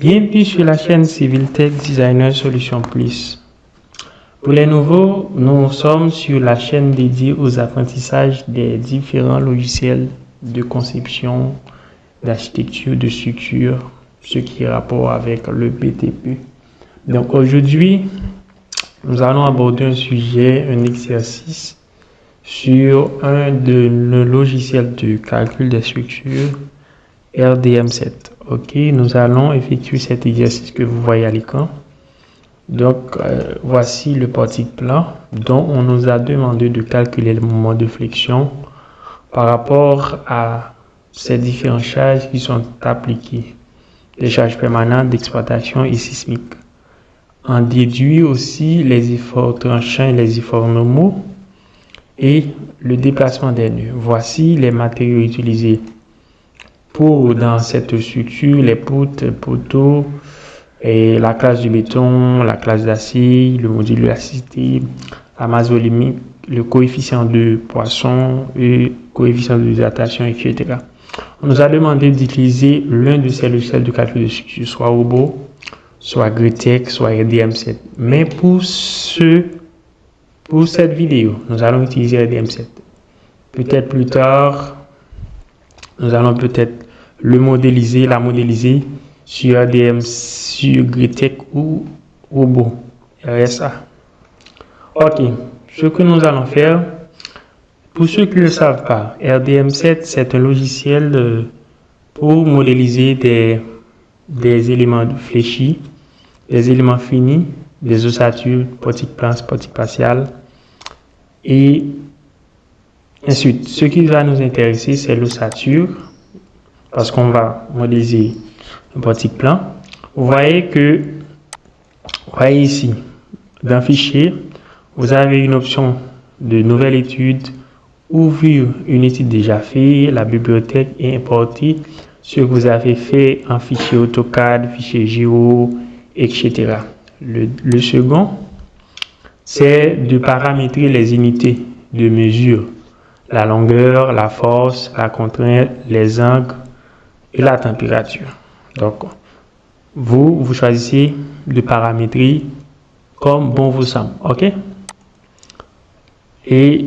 Bienvenue sur la chaîne Civil Tech Designer Solutions Plus. Pour les nouveaux, nous sommes sur la chaîne dédiée aux apprentissages des différents logiciels de conception, d'architecture, de structure, ce qui est rapport avec le BTP. Donc aujourd'hui, nous allons aborder un sujet, un exercice sur un de nos logiciels de calcul des structures, RDM7. Ok, nous allons effectuer cet exercice que vous voyez à l'écran. Donc, voici le parti plan dont on nous a demandé de calculer le moment de flexion par rapport à ces différentes charges qui sont appliquées, les charges permanentes d'exploitation et sismiques. On déduit aussi les efforts tranchants et les efforts normaux et le déplacement des nœuds. Voici les matériaux utilisés pour dans cette structure, les poutres, poteaux, et la classe du béton, la classe d'acier, le module de l'acidité, la masse volumique, le coefficient de Poisson et coefficient de dilatation, etc. On nous a demandé d'utiliser l'un de ces logiciels de calcul de structure, soit Robo, soit Gretec, soit RDM7. Mais pour cette vidéo, nous allons utiliser RDM7. Peut-être plus tard, nous allons peut-être la modéliser sur ADM, sur Gretec ou Robo, RSA. Ok, ce que nous allons faire, pour ceux qui ne le savent pas, RDM7, c'est un logiciel pour modéliser des éléments fléchis, des éléments finis, des ossatures, portiques plans, portiques partiales, et ensuite, ce qui va nous intéresser, c'est l'ossature, parce qu'on va modéliser un portique plan. Vous voyez ici, dans Fichier, vous avez une option de nouvelle étude, ouvrir une étude déjà faite, la bibliothèque et importer ce que vous avez fait en fichier AutoCAD, fichier Géo, etc. Le second, c'est de paramétrer les unités de mesure, la longueur, la force, la contrainte, les angles et la température. Donc, vous choisissez de paramétrer comme bon vous semble. OK? Et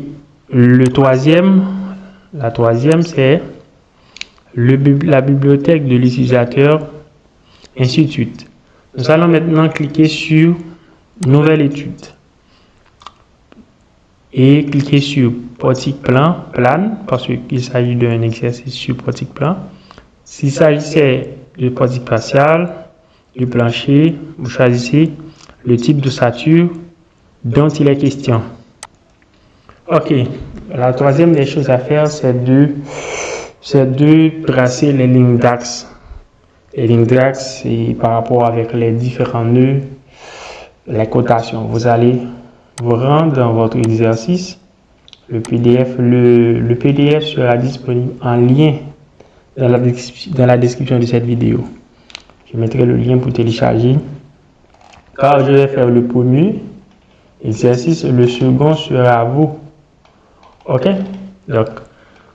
la troisième, c'est la bibliothèque de l'utilisateur, ainsi de suite. Nous allons maintenant cliquer sur Nouvelle étude et cliquer sur Portique plan, parce qu'il s'agit d'un exercice sur Portique plan. S'il s'agissait de portique partiale, du plancher, vous choisissez le type d'ossature dont il est question. Ok, la troisième des choses à faire, c'est de tracer les lignes d'axe. Les lignes d'axe, c'est par rapport avec les différents nœuds, les cotations. Vous allez vous rendre dans votre exercice. Le PDF sera disponible en lien dans la description de cette vidéo. Je mettrai le lien pour télécharger. Car je vais faire le premier exercice, le second sera à vous. Ok? Donc,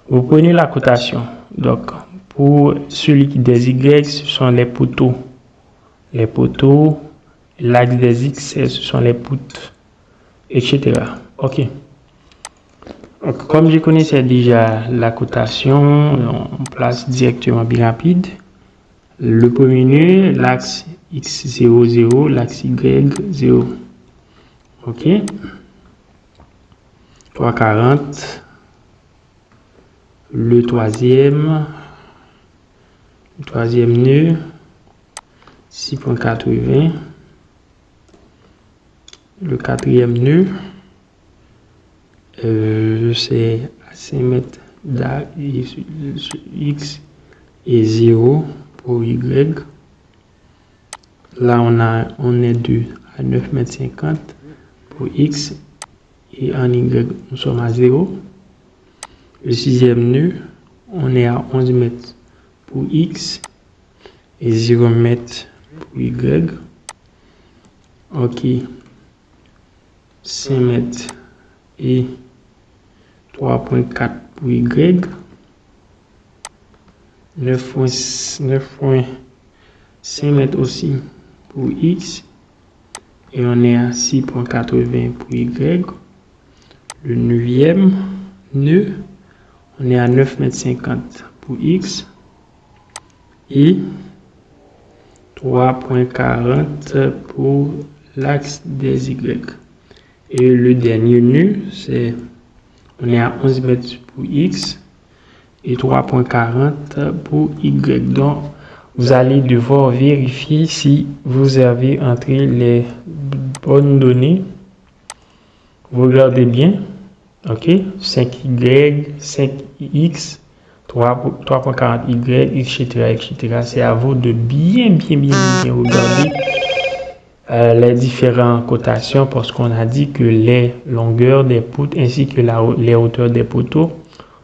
vous prenez la cotation. Donc, pour celui qui des Y, ce sont les poteaux. Les poteaux, l'axe des X, ce sont les poutres, etc. Ok? Donc, comme je connaissais déjà la cotation, on place directement bien rapide. Le premier nœud, l'axe X0, 0, l'axe Y, 0. OK. 340. Le troisième nœud, 6.80. Le quatrième nœud, c'est à 5 mètres X et 0 pour Y. Là, on est 2 à 9 mètres 50 pour X et en Y, nous sommes à 0. Le sixième nœud, on est à 11 mètres pour X et 0 mètres pour Y. Ok. 5 mètres et 3.4 pour Y. 9.5 5 mètres aussi pour X. Et on est à 6,80 pour Y. Le 9e nœud, on est à 9,50 m pour X. Et 3,40 pour l'axe des Y. Et le dernier nœud, on est à 11 mètres pour X et 3,40 pour Y. Donc, vous allez devoir vérifier si vous avez entré les bonnes données. Vous regardez bien. OK? 5Y, 5X, 3,40Y, etc., etc. C'est à vous de bien regarder les différentes cotations parce qu'on a dit que les longueurs des poutres ainsi que les hauteurs des poteaux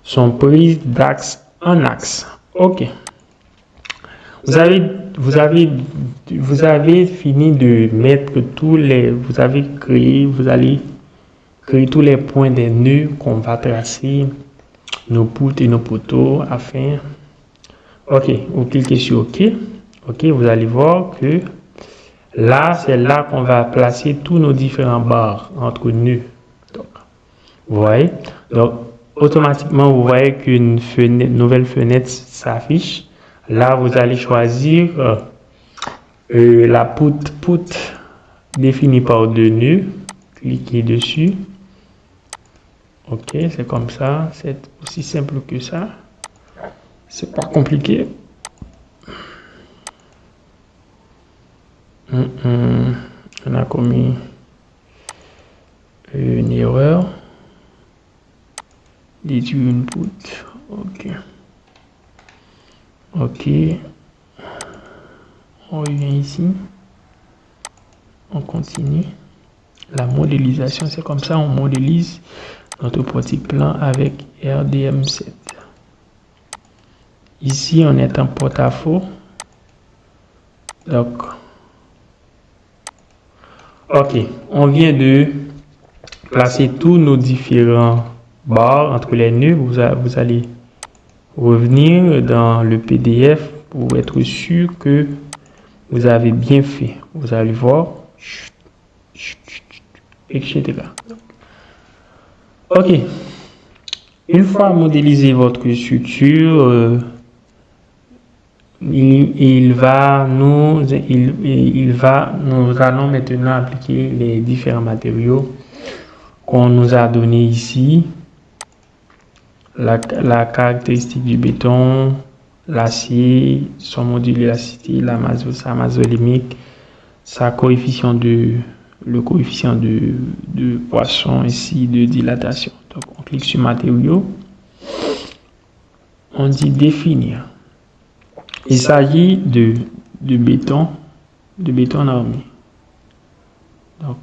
sont prises d'axe en axe. OK. Vous avez fini de mettre vous allez créer tous les points des nœuds qu'on va tracer, nos poutres et nos poteaux afin. OK, vous cliquez sur OK. OK, vous allez voir que là, c'est là qu'on va placer tous nos différents barres entre nœuds. Donc, vous voyez? Donc, automatiquement, vous voyez qu'une nouvelle fenêtre s'affiche. Là, vous allez choisir la poutre définie par 2 nœuds. Cliquez dessus. OK, c'est comme ça. C'est aussi simple que ça. C'est pas compliqué. On a commis une erreur. Déduire une poutre. OK. OK. On revient ici. On continue. La modélisation, c'est comme ça, on modélise notre petit plan avec RDM7. Ici, on est en porte-à-faux. Donc, OK, on vient de placer tous nos différents barres entre les nœuds. Vous allez revenir dans le PDF pour être sûr que vous avez bien fait. Vous allez voir, etc. OK. Une fois modélisé votre structure, nous allons maintenant appliquer les différents matériaux qu'on nous a donnés ici. La caractéristique du béton, l'acier, son module d'élasticité, sa masse volumique, le coefficient de Poisson ainsi de dilatation. Donc on clique sur matériaux, on dit définir. Il s'agit de béton normé. Donc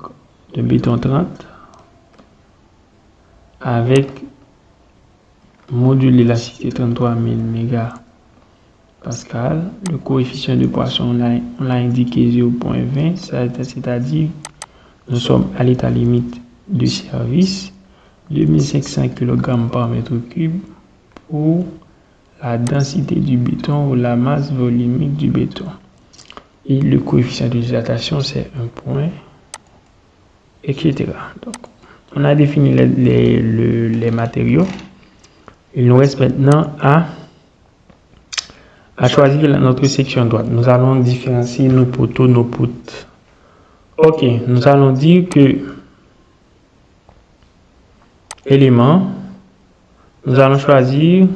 de béton 30 avec module d'élasticité 33 000 mégapascal. Le coefficient de Poisson, on l'a indiqué 0,20, c'est-à-dire nous sommes à l'état limite de service, 2500 kg par mètre cube pour la densité du béton ou la masse volumique du béton. Et le coefficient de dilatation, c'est 1 point, etc. Donc, on a défini les matériaux. Il nous reste maintenant à choisir notre section droite. Nous allons différencier nos poteaux, nos poutres. OK, nous allons dire que élément, nous allons choisir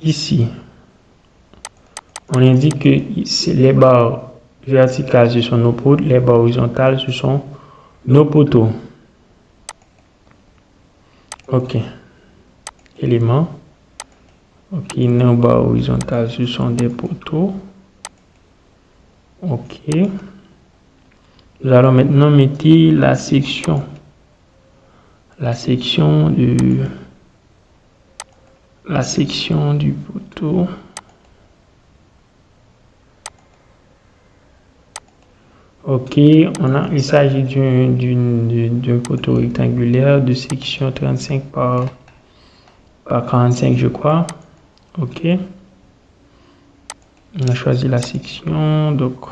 ici. On indique que les barres verticales, ce sont nos poutres, les barres horizontales, ce sont nos poteaux. OK. Élément. OK, nos barres horizontales, ce sont des poteaux. OK. Nous allons maintenant mettre la section du poteau. OK, il s'agit d'un poteau rectangulaire de section 35 par 45, je crois. OK. On a choisi la section. Donc,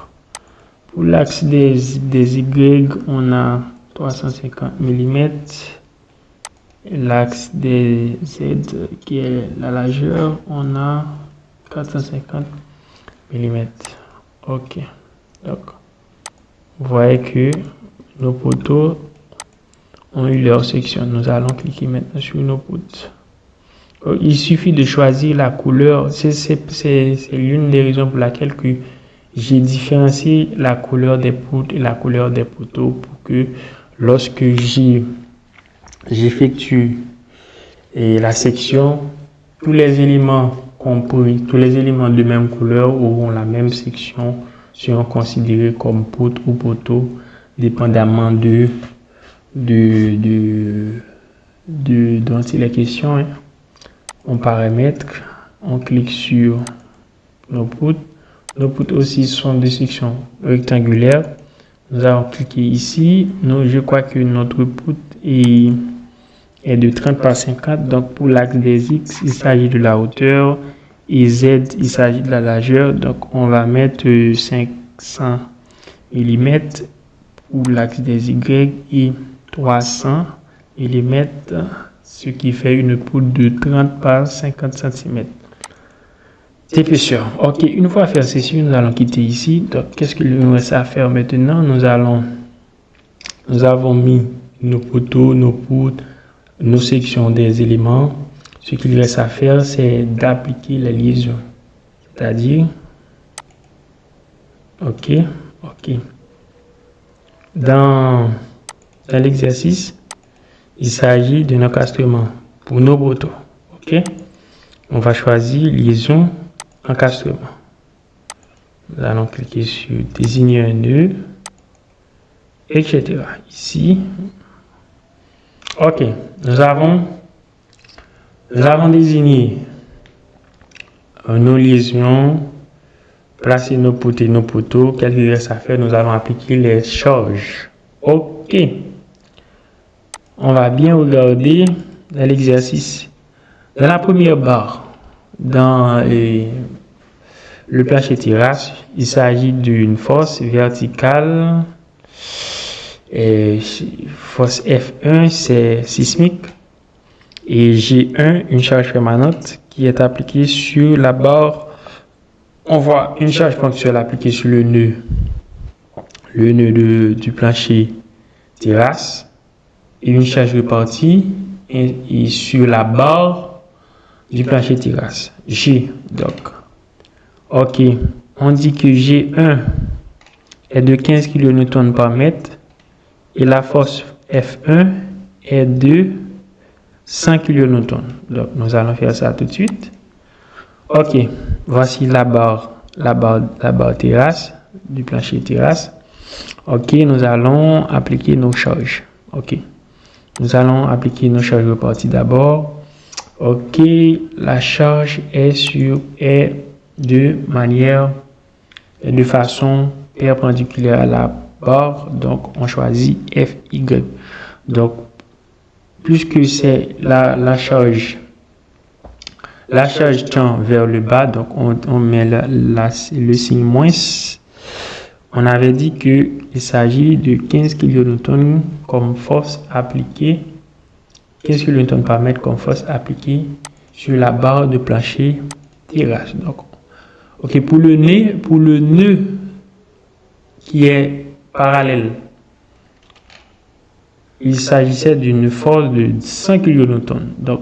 pour l'axe des Y, on a 350 mm. L'axe des Z, qui est la largeur, on a 450 mm. OK. Donc, vous voyez que nos poteaux ont eu leur section. Nous allons cliquer maintenant sur nos poutres. Il suffit de choisir la couleur. C'est l'une des raisons pour laquelle j'ai différencié la couleur des poutres et la couleur des poteaux pour que lorsque j'effectue la section, tous les éléments compris, tous les éléments de même couleur auront la même section, seront considérés comme poutres ou poteaux, dépendamment dont il est question. Hein. On paramètre, on clique sur nos poutres. Nos poutres aussi sont de section rectangulaire. Nous allons cliquer ici. Je crois que notre poutre est de 30 par 50. Donc pour l'axe des X, il s'agit de la hauteur. Et Z, il s'agit de la largeur. Donc on va mettre 500 mm pour l'axe des Y et 300 mm. Ce qui fait une poutre de 30 par 50 cm d'épaisseur. OK, une fois fait ceci, nous allons quitter ici. Donc, qu'est-ce qu'il nous reste à faire maintenant? Nous avons mis nos poteaux, nos poutres, nos sections des éléments. Ce qu'il reste à faire, c'est d'appliquer la liaison. C'est-à-dire, OK. Dans l'exercice, il s'agit d'un encastrement pour nos poteaux. OK. On va choisir liaison encastrement. Nous allons cliquer sur désigner un nœud, etc. Ici. OK. Nous avons désigné nos liaisons, placé nos poutres et nos poteaux. Qu'est-ce qu'il reste à faire? Nous allons appliquer les charges. OK. On va bien regarder l'exercice. Dans la première barre, dans le plancher terrasse, il s'agit d'une force verticale. Force F1, c'est sismique. Et G1, une charge permanente qui est appliquée sur la barre. On voit une charge ponctuelle appliquée sur le nœud du plancher terrasse. Et une charge répartie et sur la barre du plancher terrasse. G, donc. OK. On dit que G1 est de 15 kN par mètre et la force F1 est de 100 kN. Donc, nous allons faire ça tout de suite. OK. Voici la barre terrasse du plancher terrasse. OK. Nous allons appliquer nos charges. OK. Nous allons appliquer nos charges réparties d'abord. OK, la charge est de façon perpendiculaire à la barre. Donc, on choisit FY. Donc, puisque c'est la charge tend vers le bas, donc on met le signe moins. On avait dit qu'il s'agit de 15 kN comme force appliquée, 15 kN par mètre comme force appliquée sur la barre de plancher terrasse. Donc, OK, pour le nœud qui est parallèle, il s'agissait d'une force de 100 kN. Donc,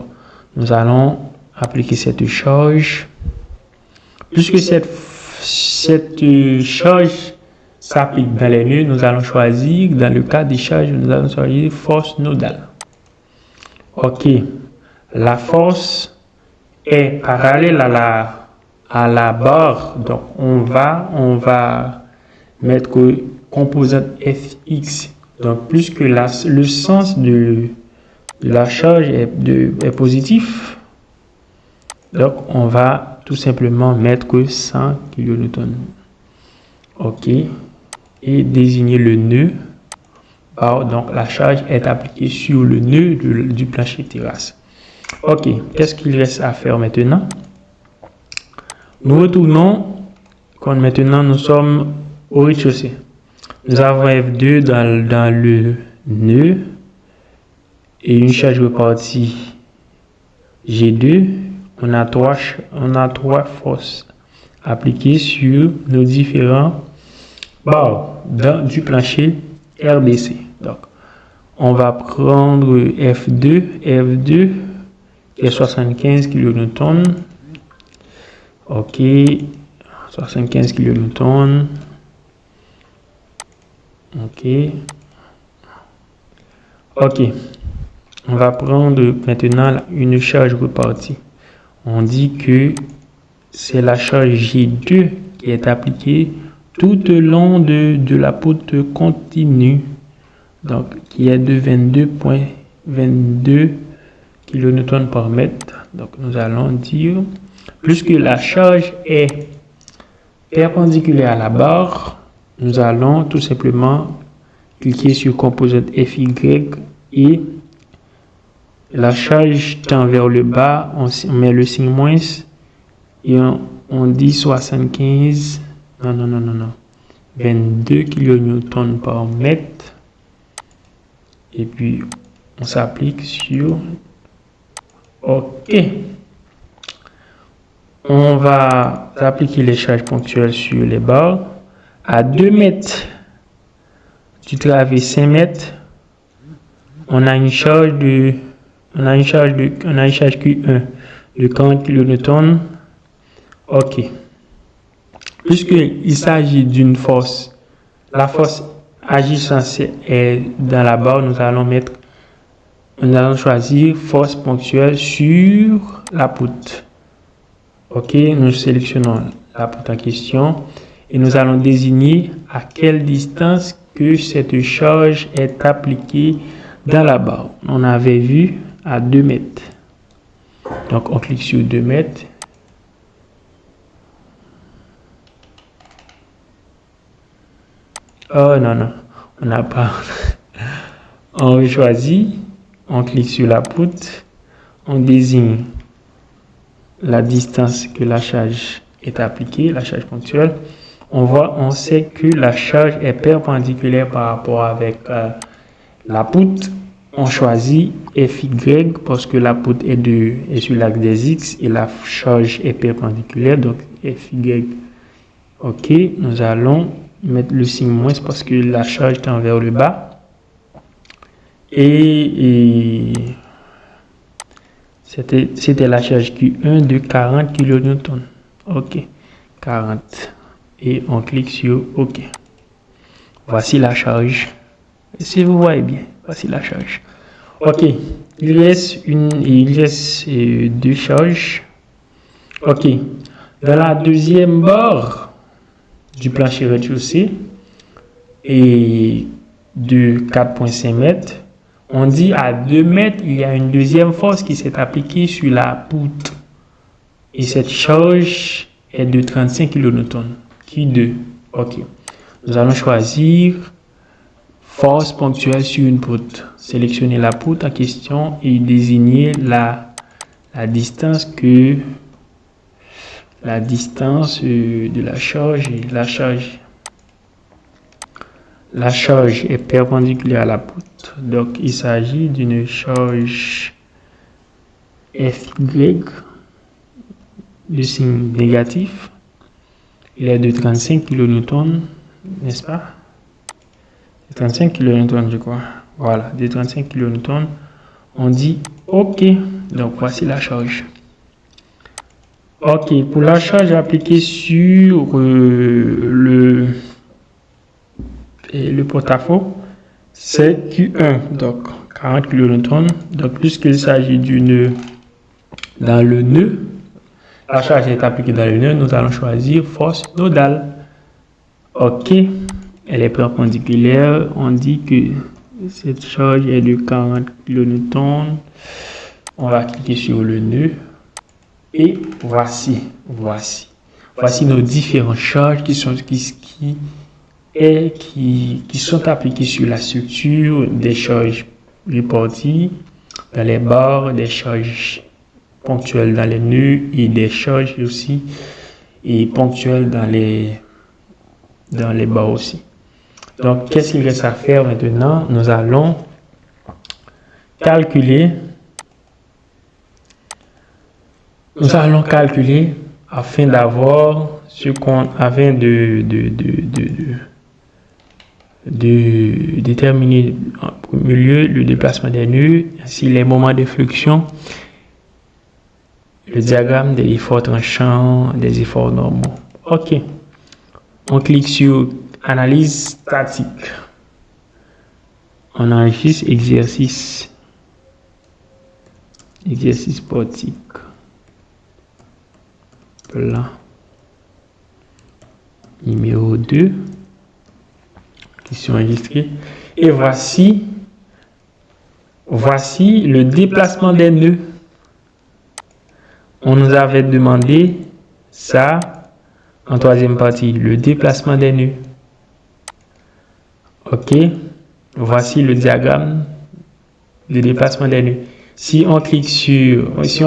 nous allons appliquer cette charge. Puisque cette charge s'applique dans les nœuds, nous allons choisir, dans le cas des charges, nous allons choisir force nodale. OK. La force est parallèle à la barre. Donc, on va mettre composante Fx. Donc, puisque le sens de la charge est positif, donc on va tout simplement mettre 100 kN. OK. Et désigner le nœud. Donc la charge est appliquée sur le nœud du plancher terrasse. OK. Qu'est-ce qu'il reste à faire maintenant? Nous retournons Quand maintenant nous sommes au rez-de-chaussée. Nous avons F2 dans le nœud et une charge repartie G2. On a trois forces appliquées sur nos différents barres du plancher RDC. Donc, on va prendre F2 qui est 75 kN. Ok, 75 kN. Ok. On va prendre maintenant une charge repartie. On dit que c'est la charge G2 qui est appliquée tout au long de la poutre continue. Donc, qui est de 22,22 kN par mètre. Donc, nous allons dire, puisque la charge est perpendiculaire à la barre, nous allons tout simplement cliquer sur composante FY et la charge tend vers le bas, on met le signe moins et on dit 75, non, 22 kN par mètre. Et puis, on s'applique sur OK. On va appliquer les charges ponctuelles sur les barres. À 2 mètres du travé 5 mètres, on a une charge Q1 de 40 kN. OK. Puisqu'il s'agit d'une force, la force agissant est dans la barre, nous allons choisir force ponctuelle sur la poutre. OK, nous sélectionnons la poutre en question et nous allons désigner à quelle distance que cette charge est appliquée dans la barre. On avait vu à 2 mètres. Donc, on clique sur 2 mètres. Oh non, on n'a pas. On choisit, on clique sur la poutre, on désigne la distance que la charge est appliquée, la charge ponctuelle. On sait que la charge est perpendiculaire par rapport avec la poutre. On choisit FY parce que la poutre est sur l'axe des X et la charge est perpendiculaire, donc FY. OK, nous allons mettre le signe moins parce que la charge tend vers le bas. Et c'était la charge Q1 de 40 kN. OK, 40. Et on clique sur OK. Voici la charge. Si vous voyez bien, voici la charge. OK, il reste deux charges. OK, dans la deuxième barre du plancher rez-de-chaussée et de 4,5 mètres, on dit à 2 mètres, il y a une deuxième force qui s'est appliquée sur la poutre. Et cette charge est de 35 kN. Q2. OK. Nous allons choisir force ponctuelle sur une poutre. Sélectionner la poutre en question et désigner la distance de la charge. La charge est perpendiculaire à la poutre. Donc, il s'agit d'une charge FY, de signe négatif. Il est de 35 kN, n'est-ce pas? 35 kN, je crois. Voilà, de 35 kN. On dit OK. Donc, voici la charge. OK, pour la charge appliquée sur le porte-à-faux, c'est Q1, donc 40 kN. Donc, puisqu'il s'agit dans le nœud, la charge est appliquée dans le nœud, nous allons choisir force nodale. OK, elle est perpendiculaire. On dit que cette charge est de 40 kN. On va cliquer sur le nœud. Et voici nos différentes charges qui sont appliquées sur la structure, des charges réparties dans les barres, des charges ponctuelles dans les nœuds et des charges aussi et ponctuel dans les bas aussi. Donc, qu'est-ce qu'il reste à faire maintenant? Nous allons calculer. Afin d'avoir ce qu'on avait de déterminer en premier lieu le déplacement des nœuds, ainsi les moments de flexion, le diagramme des efforts tranchants, des efforts normaux. OK. On clique sur analyse statique. On enregistre exercice sportif. Là. Numéro 2. Qui sont enregistrés. Et voici le déplacement des nœuds. On nous avait demandé ça en troisième partie, le déplacement des nœuds. OK. Voici le diagramme de déplacement des nœuds. Si on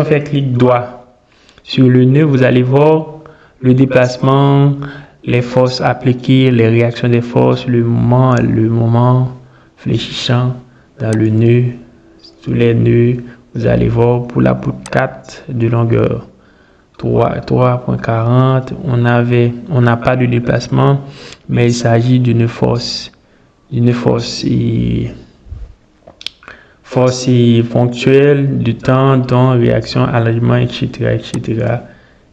fait clic droit sur le nœud, vous allez voir le déplacement, les forces appliquées, les réactions des forces, le moment fléchissant dans le nœud, tous les nœuds. Vous allez voir pour la poutre 4 de longueur 3.40, on n'a pas de déplacement, mais il s'agit d'une force ponctuelle du temps, dont réaction, allègement, etc.,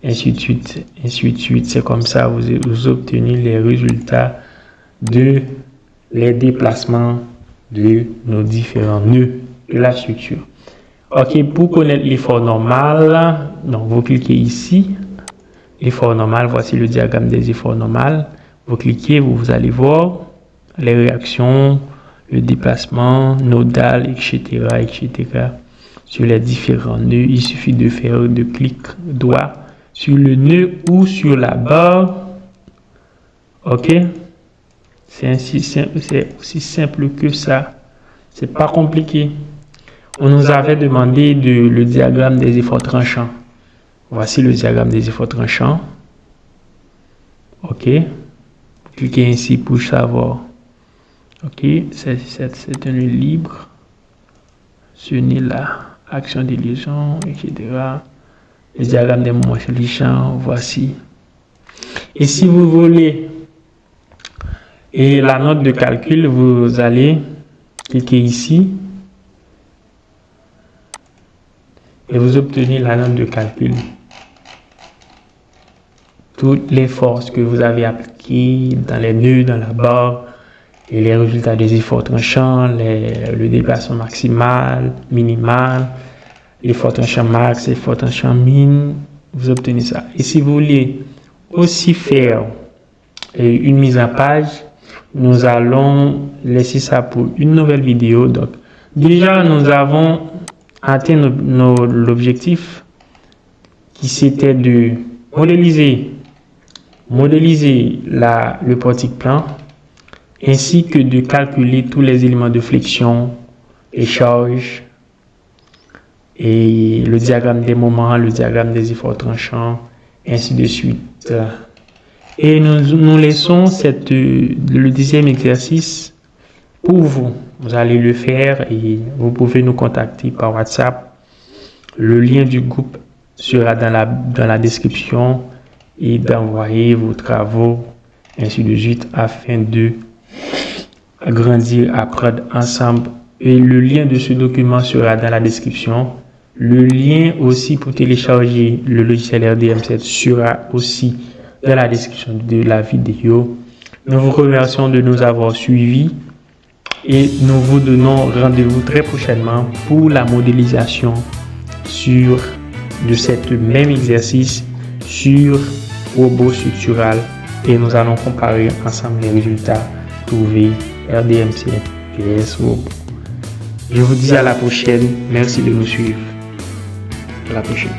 ainsi de suite. C'est comme ça vous obtenez les résultats de les déplacements de nos différents nœuds de la structure. OK, pour connaître l'effort normal, donc vous cliquez ici, l'effort normal, voici le diagramme des efforts normaux. Vous cliquez, vous allez voir les réactions, le déplacement nodal, etc. sur les différents nœuds. Il suffit de faire de clic droit sur le nœud ou sur la barre. OK? C'est aussi simple que ça. C'est pas compliqué. On nous avait demandé le diagramme des efforts tranchants. Voici le diagramme des efforts tranchants. OK. Cliquez ici pour savoir. OK. C'est un nœud libre. Ce nœud-là. Action de liaison, etc. Le diagramme des moments fléchissants. Voici. Et si vous voulez et la note de calcul, vous allez cliquer ici. Et vous obtenez la note de calcul. Toutes les forces que vous avez appliquées dans les nœuds, dans la barre, et les résultats des efforts tranchants, le déplacement maximal, minimal, l'effort tranchant max, l'effort tranchant min, vous obtenez ça. Et si vous voulez aussi faire une mise en page, nous allons laisser ça pour une nouvelle vidéo. Donc, déjà, nous avons atteint l'objectif qui c'était de modéliser le portique plan ainsi que de calculer tous les éléments de flexion, les charges et le diagramme des moments, le diagramme des efforts tranchants, ainsi de suite. Et nous laissons le deuxième exercice pour vous. Vous allez le faire et vous pouvez nous contacter par WhatsApp. Le lien du groupe sera dans la description et d'envoyer vos travaux, ainsi de suite, afin de grandir, apprendre ensemble. Et le lien de ce document sera dans la description. Le lien aussi pour télécharger le logiciel RDM7 sera aussi dans la description de la vidéo. Nous vous remercions de nous avoir suivis et nous vous donnons rendez-vous très prochainement pour la modélisation de cet même exercice sur robot structural et nous allons comparer ensemble les résultats trouvés RDM7 vs robot. Je vous dis à la prochaine. Merci de nous suivre. À la prochaine.